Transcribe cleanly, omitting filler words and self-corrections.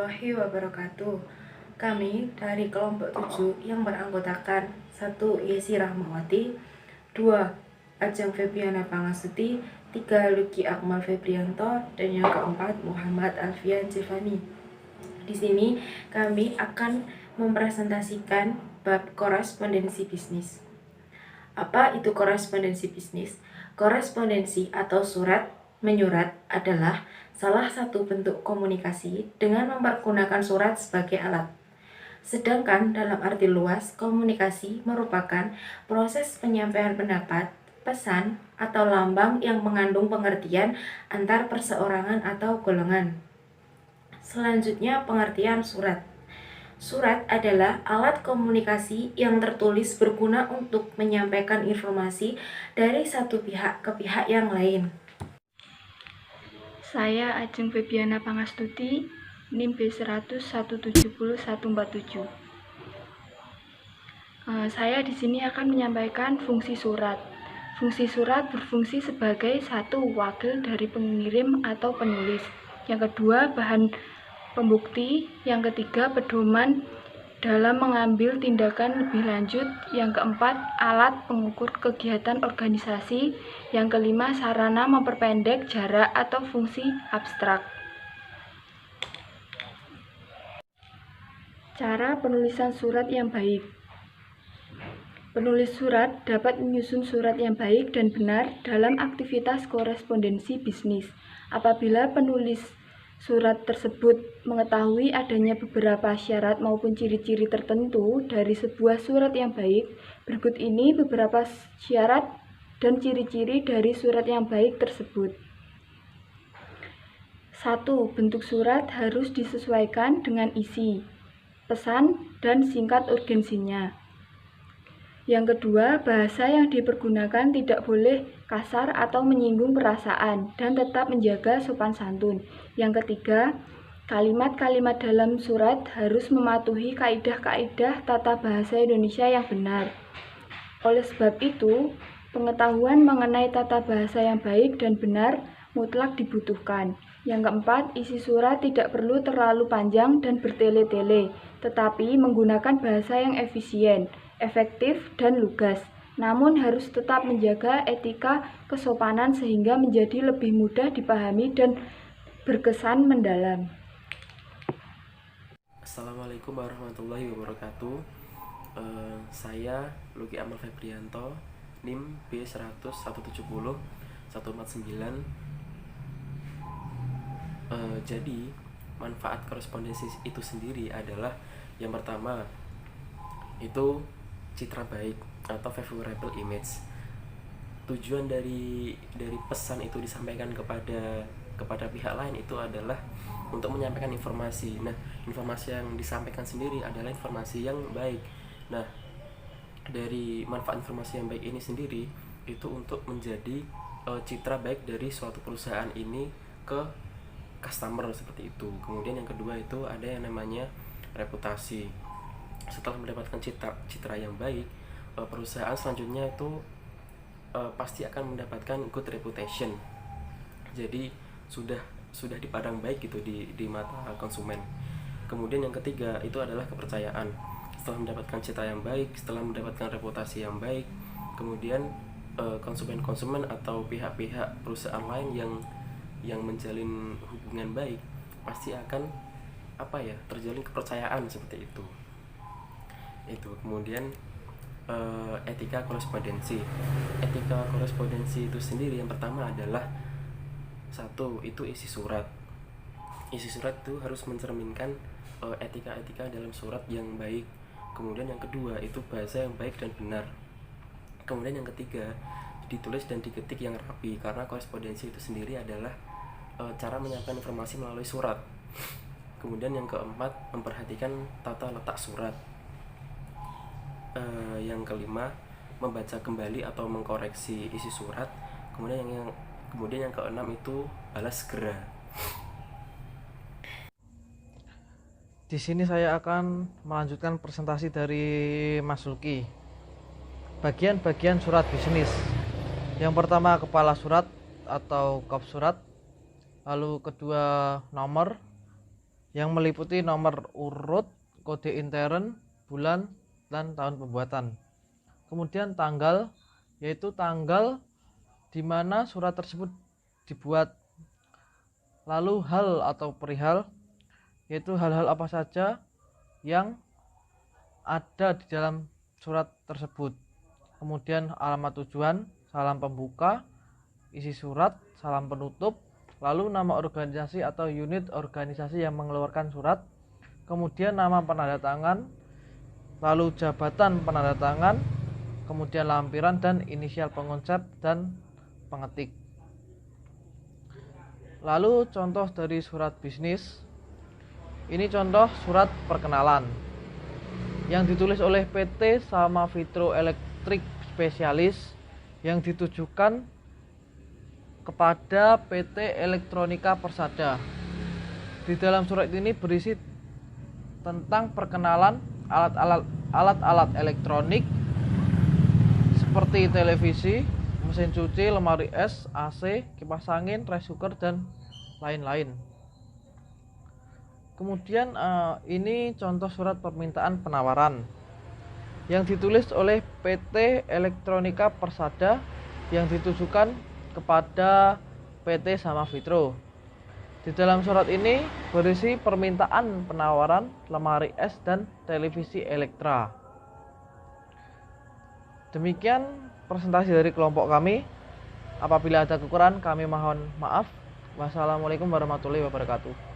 warahmatullahi wabarakatuh. Kami dari kelompok 7 yang beranggotakan 1. Yesi Rahmawati, 2. Ajeng Febriana Pangastuti, 3. Luki Akmal Febrianto, dan yang keempat Muhammad Alfian Jevani. Di sini kami akan mempresentasikan bab korespondensi bisnis. Apa itu korespondensi bisnis? Korespondensi atau surat-menyurat adalah salah satu bentuk komunikasi dengan mempergunakan surat sebagai alat. Sedangkan dalam arti luas, komunikasi merupakan proses penyampaian pendapat, pesan, atau lambang yang mengandung pengertian antar perseorangan atau golongan. Selanjutnya, pengertian surat. Surat adalah alat komunikasi yang tertulis berguna untuk menyampaikan informasi dari satu pihak ke pihak yang lain. Saya Ajeng Febriana Pangastuti, NIM B100 170 147. Saya di sini akan menyampaikan fungsi surat. Fungsi surat berfungsi sebagai satu, wakil dari pengirim atau penulis. Yang kedua, bahan pembukti. Yang ketiga, pedoman dalam mengambil tindakan lebih lanjut. Yang keempat, alat pengukur kegiatan organisasi. Yang kelima, sarana memperpendek jarak atau fungsi abstrak. Cara penulisan surat yang baik. Penulis surat dapat menyusun surat yang baik dan benar dalam aktivitas korespondensi bisnis. Apabila penulis surat tersebut mengetahui adanya beberapa syarat maupun ciri-ciri tertentu dari sebuah surat yang baik, berikut ini beberapa syarat dan ciri-ciri dari surat yang baik tersebut. 1. Bentuk surat harus disesuaikan dengan isi, pesan, dan singkat urgensinya. Yang kedua, bahasa yang dipergunakan tidak boleh kasar atau menyinggung perasaan dan tetap menjaga sopan santun. Yang ketiga, kalimat-kalimat dalam surat harus mematuhi kaidah-kaidah tata bahasa Indonesia yang benar. Oleh sebab itu, pengetahuan mengenai tata bahasa yang baik dan benar mutlak dibutuhkan. Yang keempat, isi surat tidak perlu terlalu panjang dan bertele-tele, tetapi menggunakan bahasa yang efisien, efektif, dan lugas. Namun harus tetap menjaga etika kesopanan sehingga menjadi lebih mudah dipahami dan berkesan mendalam. Assalamualaikum warahmatullahi wabarakatuh. Saya Luki Akmal Febrianto, NIM B100 170 149. Jadi manfaat korespondensi itu sendiri adalah yang pertama itu citra baik atau favorable image. Tujuan dari pesan itu disampaikan kepada pihak lain itu adalah untuk menyampaikan informasi. Nah, informasi yang disampaikan sendiri adalah informasi yang baik. Nah, dari manfaat informasi yang baik ini sendiri itu untuk menjadi citra baik dari suatu perusahaan ini ke customer seperti itu. Kemudian yang kedua itu ada yang namanya reputasi. Setelah mendapatkan citra yang baik, perusahaan selanjutnya itu pasti akan mendapatkan good reputation. Jadi sudah dipandang baik gitu di mata konsumen. Kemudian yang ketiga itu adalah kepercayaan. Setelah mendapatkan citra yang baik, setelah mendapatkan reputasi yang baik, kemudian konsumen atau pihak-pihak perusahaan lain yang menjalin hubungan baik pasti akan terjalin kepercayaan seperti itu. Kemudian etika korespondensi. Etika korespondensi itu sendiri yang pertama adalah satu, itu isi surat. Isi surat itu harus mencerminkan etika-etika dalam surat yang baik. Kemudian yang kedua itu bahasa yang baik dan benar. Kemudian yang ketiga, ditulis dan diketik yang rapi, karena korespondensi itu sendiri adalah cara menyampaikan informasi melalui surat. Kemudian yang keempat, memperhatikan tata letak surat. Yang kelima, membaca kembali atau mengkoreksi isi surat. Kemudian yang keenam itu balas segera. Di sini saya akan melanjutkan presentasi dari Mas Luki. Bagian-bagian surat bisnis. Yang pertama, kepala surat atau kop surat. Lalu kedua, nomor. yang meliputi nomor urut, kode intern, bulan, dan tahun pembuatan. Kemudian tanggal, yaitu tanggal di mana surat tersebut dibuat. Lalu hal atau perihal, yaitu hal-hal apa saja yang ada di dalam surat tersebut. Kemudian alamat tujuan, salam pembuka, isi surat, salam penutup, lalu nama organisasi atau unit organisasi yang mengeluarkan surat, kemudian nama penanda tangan, lalu jabatan penanda tangan, kemudian lampiran dan inisial pengonsep dan pengetik. Lalu contoh dari surat bisnis. Ini contoh surat perkenalan yang ditulis oleh PT Sama Vitro Elektrik Spesialis yang ditujukan kepada PT Elektronika Persada. Di dalam surat ini berisi tentang perkenalan alat-alat elektronik seperti televisi, mesin cuci, lemari es, AC, kipas angin, rice cooker, dan lain-lain. Kemudian ini contoh surat permintaan penawaran yang ditulis oleh PT Elektronika Persada yang ditujukan kepada PT Sama Vitro. Di dalam surat ini berisi permintaan penawaran lemari es dan televisi Elektra. Demikian presentasi dari kelompok kami. Apabila ada kekurangan kami mohon maaf. Wassalamualaikum warahmatullahi wabarakatuh.